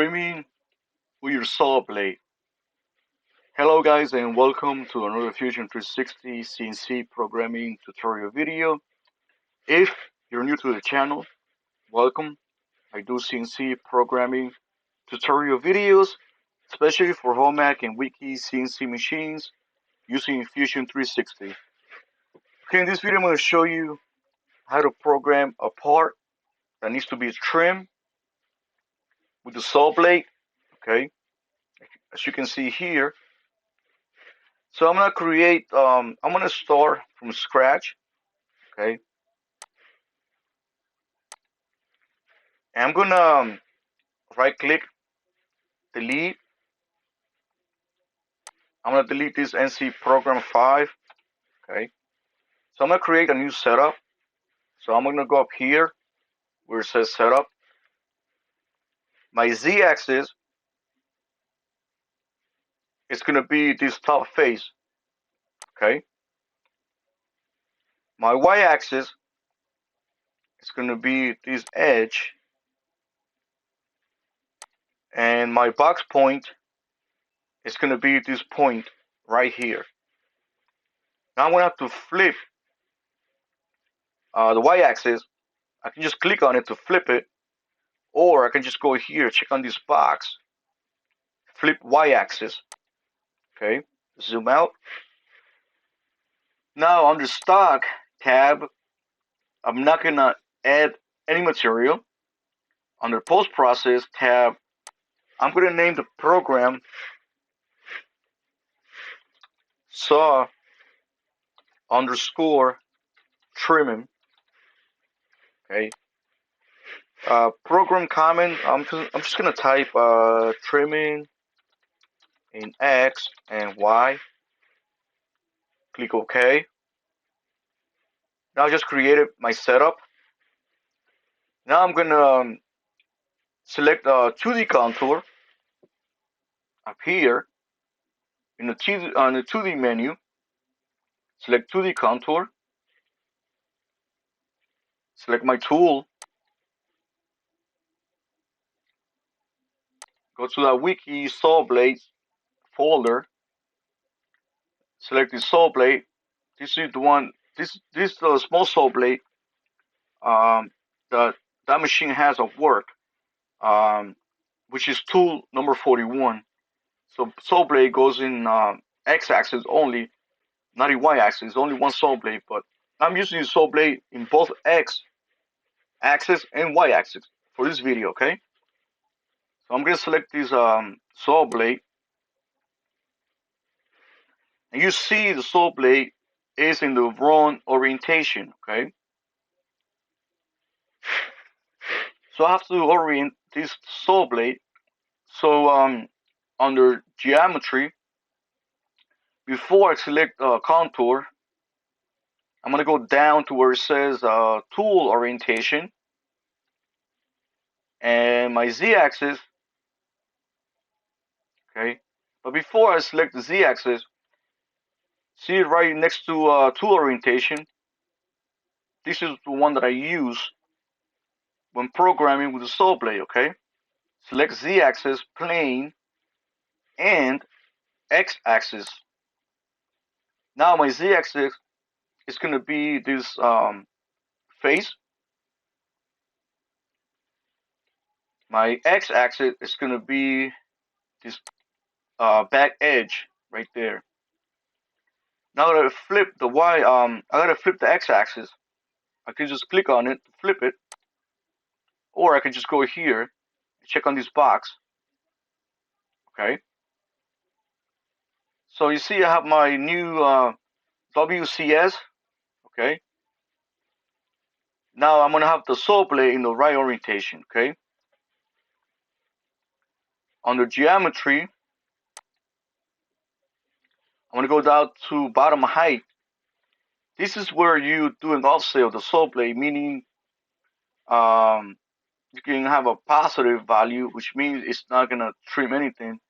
trimming with your saw blade. Hello guys and welcome to another Fusion 360 CNC programming tutorial video. If you're new to the channel, welcome. I do CNC programming tutorial videos, especially for home Mac and Wiki CNC machines using Fusion 360. Okay, in this video I'm going to show you how to program a part that needs to be trimmed with the saw blade. Okay, as you can see here. So I'm gonna create. I'm gonna start from scratch. Okay, and I'm gonna right click, delete. I'm gonna delete this NC program 5. Okay, so I'm gonna create a new setup. So I'm gonna go up here where it says setup. My Z-axis is gonna be this top face. Okay, my Y-axis is gonna be this edge, and my box point is gonna be this point right here. Now I'm gonna have to flip the Y-axis. I can just click on it to flip it, or I can just go here, check on this box, flip Y-axis. Okay, zoom out. Now on the stock tab, I'm not gonna add any material. Under post process tab, I'm gonna name the program saw underscore trimming. Okay. Program comment. I'm just gonna type trimming in X and Y. Click OK. Now I just created my setup. Now I'm gonna select 2D contour up here in the on the 2D menu. Select 2D contour. Select my tool. Go to the Wiki saw blade folder. Select the saw blade. This is the one. This small saw blade. That machine has of work. Which is tool number 41. So saw blade goes in X-axis only, not in Y-axis. Only one saw blade, but I'm using the saw blade in both X-axis and Y-axis for this video. Okay. So I'm gonna select this saw blade, and you see the saw blade is in the wrong orientation. Okay. So I have to orient this saw blade. So under geometry, before I select contour, I'm gonna go down to where it says tool orientation, and my Z-axis. Okay, but before I select the Z-axis, see it right next to tool orientation. This is the one that I use when programming with the saw blade. Okay, select Z-axis, plane, and X-axis. Now my Z-axis is gonna be this face. My X-axis is gonna be this back edge right there. Now that I flip the I gotta flip the X-axis. I can just click on it to flip it, or I can just go here and check on this box. Okay. So you see, I have my new WCS. Okay. Now I'm gonna have the saw blade in the right orientation. Okay. Under geometry, I'm gonna go down to bottom height. This is where you do an offset of the saw blade, meaning you can have a positive value, which means it's not gonna trim anything.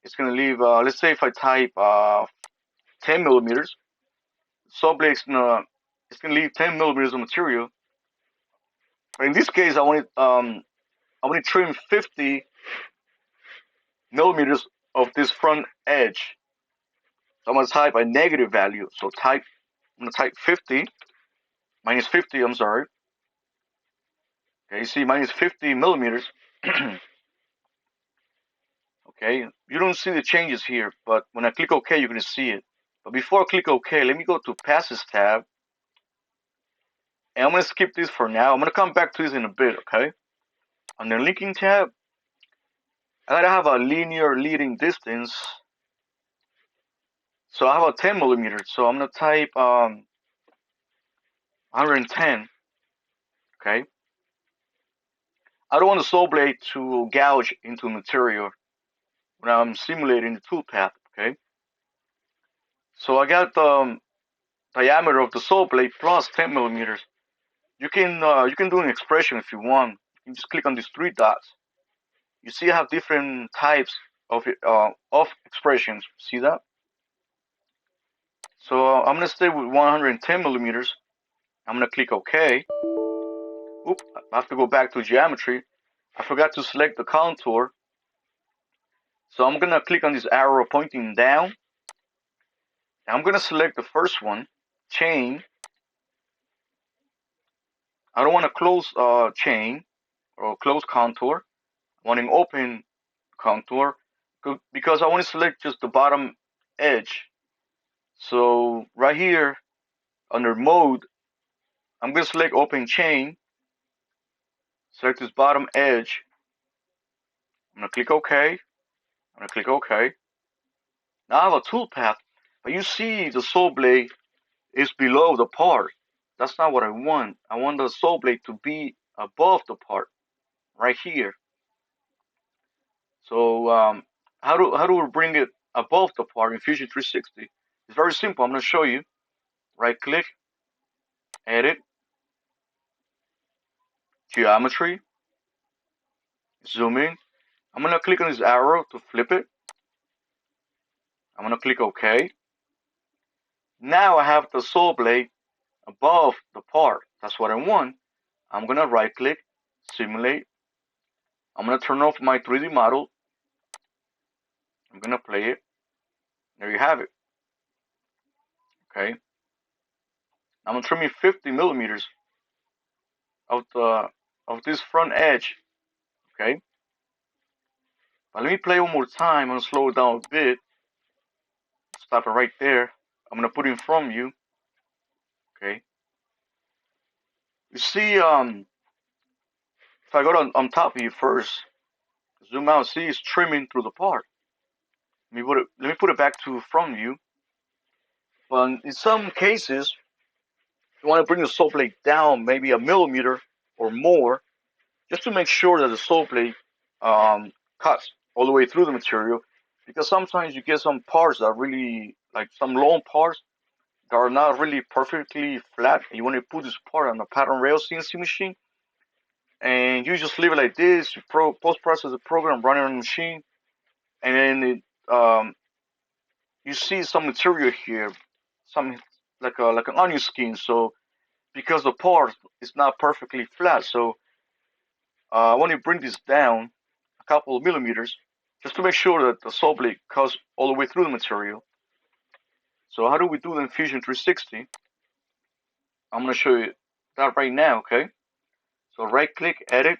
It's gonna leave. Let's say if I type 10 millimeters, saw blade it's gonna leave 10 millimeters of material. But in this case, I want to trim 50 millimeters of this front edge. So I'm going to type a negative value. So I'm going to type 50, minus 50, I'm sorry. Okay, you see minus 50 millimeters. Okay, you don't see the changes here, but when I click OK, you're going to see it. But before I click OK, let me go to Passes tab. And I'm going to skip this for now. I'm going to come back to this in a bit, okay? On the linking tab, I gotta have a linear leading distance. So I have a 10 millimeters. So I'm gonna type 110. Okay. I don't want the saw blade to gouge into material when I'm simulating the toolpath. Okay. So I got the diameter of the saw blade plus 10 millimeters. You can do an expression if you want. You just click on these three dots. You see, I have different types of expressions. See that? So I'm gonna stay with 110 millimeters. I'm gonna click OK. Oop, I have to go back to geometry. I forgot to select the contour. So I'm gonna click on this arrow pointing down. And I'm gonna select the first one, chain. I don't want a close chain or close contour. I want an open contour because I want to select just the bottom edge. So right here under mode, I'm gonna select open chain. Select this bottom edge. I'm gonna click OK. I'm gonna click OK. Now I have a toolpath, but you see the saw blade is below the part. That's not what I want. I want the saw blade to be above the part, right here. So how do we bring it above the part in Fusion 360? It's very simple. I'm going to show you. Right click, edit, geometry, zoom in. I'm going to click on this arrow to flip it. I'm going to click OK. Now I have the saw blade above the part. That's what I want. I'm going to right click, simulate. I'm going to turn off my 3D model. I'm going to play it. There you have it. Okay. I'm going to trim me 50 millimeters of this front edge. Okay. But let me play one more time. I'm going to slow it down a bit. Stop it right there. I'm going to put it in front of you. Okay. You see, if I go on top of you first, zoom out, see it's trimming through the part. Let me put it back to front view. But in some cases, you want to bring the saw blade down maybe a millimeter or more, just to make sure that the saw blade cuts all the way through the material. Because sometimes you get some parts that are really, like some long parts that are not really perfectly flat. And you want to put this part on a pattern rail CNC machine, and you just leave it like this. You post process the program, run it on the machine, and then you see some material here, some like an onion skin. So because the part is not perfectly flat, so I want to bring this down a couple of millimeters just to make sure that the saw blade cuts all the way through the material. So how do we do it in Fusion 360? I'm going to show you that right now, okay? So right click, edit.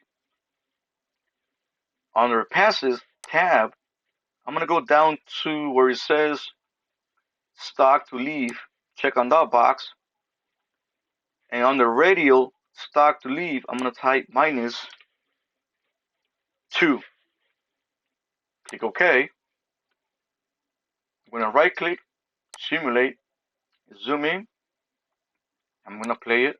Under passes tab, I'm going to go down to where it says stock to leave. Check on that box. And on the radial stock to leave, I'm going to type -2. Click OK. I'm going to right click, simulate, zoom in. I'm going to play it.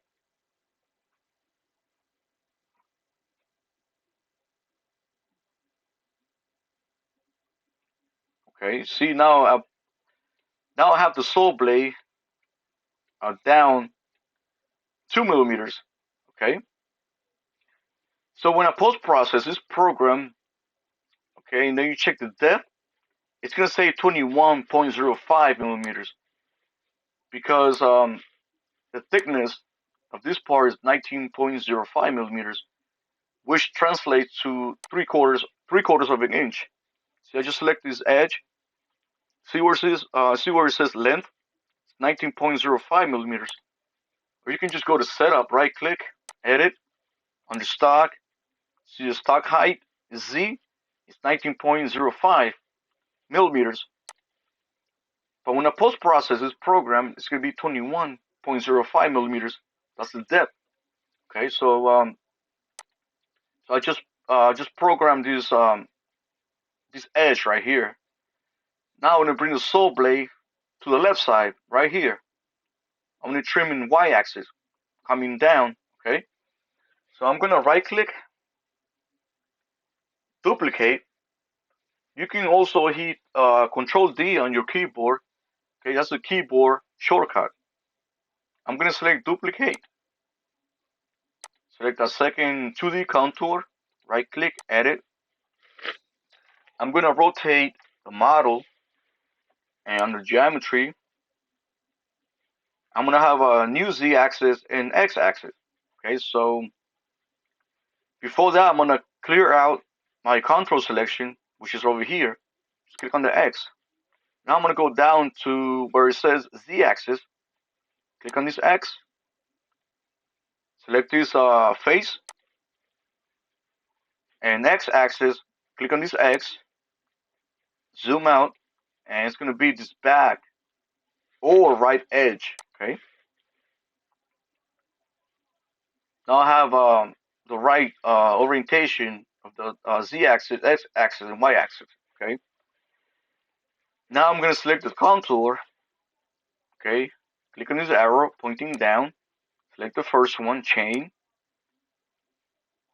Okay, see now I have the saw blade down 2 millimeters. Okay, so when I post process this program, okay, and then you check the depth, it's gonna say 21.05 millimeters because the thickness of this part is 19.05 millimeters, which translates to three quarters of an inch. So I just select this edge. See where it says length? It's 19.05 millimeters. Or you can just go to setup, right click, edit, under stock. See the stock height is Z. It's 19.05 millimeters. But when I post process this program, it's going to be 21.05 millimeters. That's the depth. Okay, so I just programmed this edge right here. Now I'm going to bring the saw blade to the left side, right here. I'm going to trim in Y-axis, coming down. Okay, so I'm going to right click, duplicate. You can also hit Control D on your keyboard. Okay, that's the keyboard shortcut. I'm going to select duplicate. Select a second 2D contour. Right click, edit. I'm going to rotate the model, and under geometry, I'm going to have a new Z axis and X axis. Okay, so before that, I'm going to clear out my control selection, which is over here. Just click on the X. Now I'm going to go down to where it says Z axis. Click on this X. Select this face. And X axis, click on this X. Zoom out. And it's going to be this back or right edge. Okay. Now I have the right orientation of the Z axis, X axis, and Y axis. Okay. Now I'm going to select the contour. Okay. Click on this arrow pointing down. Select the first one, chain.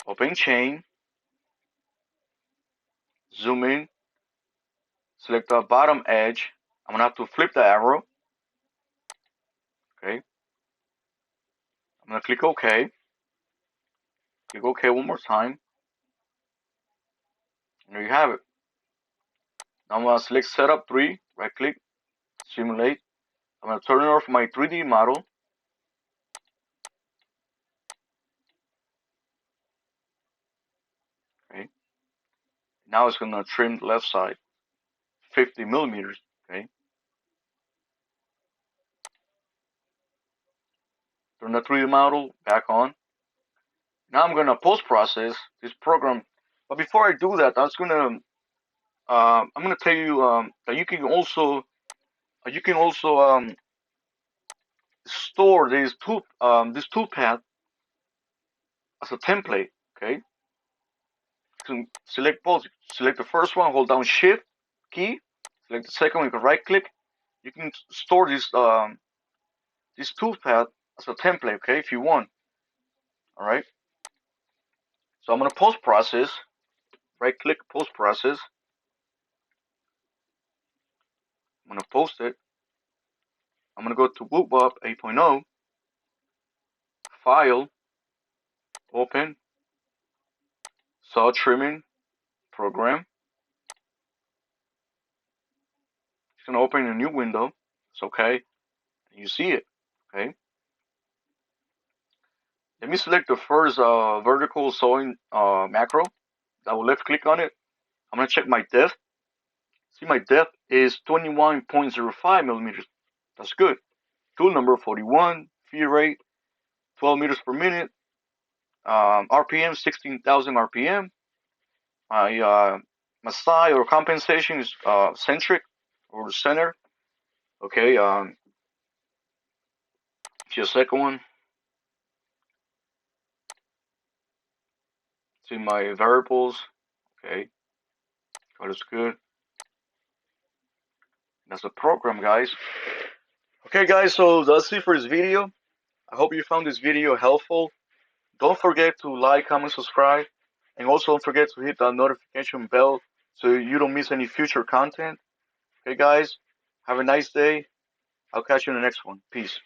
Open chain. Zoom in. Select the bottom edge. I'm going to have to flip the arrow. Okay. I'm going to click OK. Click OK one more time. And there you have it. Now I'm going to select Setup 3. Right click. Simulate. I'm going to turn off my 3D model. Okay. Now it's going to trim the left side 50 millimeters. Okay. Turn the 3D model back on. Now I'm going to post process this program. But before I do that, I'm going to tell you that you can also store this toolpath as a template. Okay. So select both. Select the first one, hold down Shift key. Select the second one, you can right click. You can store this toolpath as a template, okay, if you want. All right. So I'm gonna post process. Right click, post process. I'm gonna post it. I'm gonna go to Woodwop 8.0. File, open, saw trimming program. It's gonna open a new window. It's okay. You see it. Okay. Let me select the first vertical sawing macro. I will left click on it. I'm gonna check my depth. See, my depth is 21.05 millimeters. That's good. Tool number 41. Feed rate 12 meters per minute. RPM 16,000 RPM. My side or compensation is centric or the center. Okay. See a second one. See my variables. Okay. That is good. That's the program, guys. Okay, guys. So that's it for this video. I hope you found this video helpful. Don't forget to like, comment, subscribe, and also don't forget to hit that notification bell so you don't miss any future content. Okay, guys, have a nice day. I'll catch you in the next one. Peace.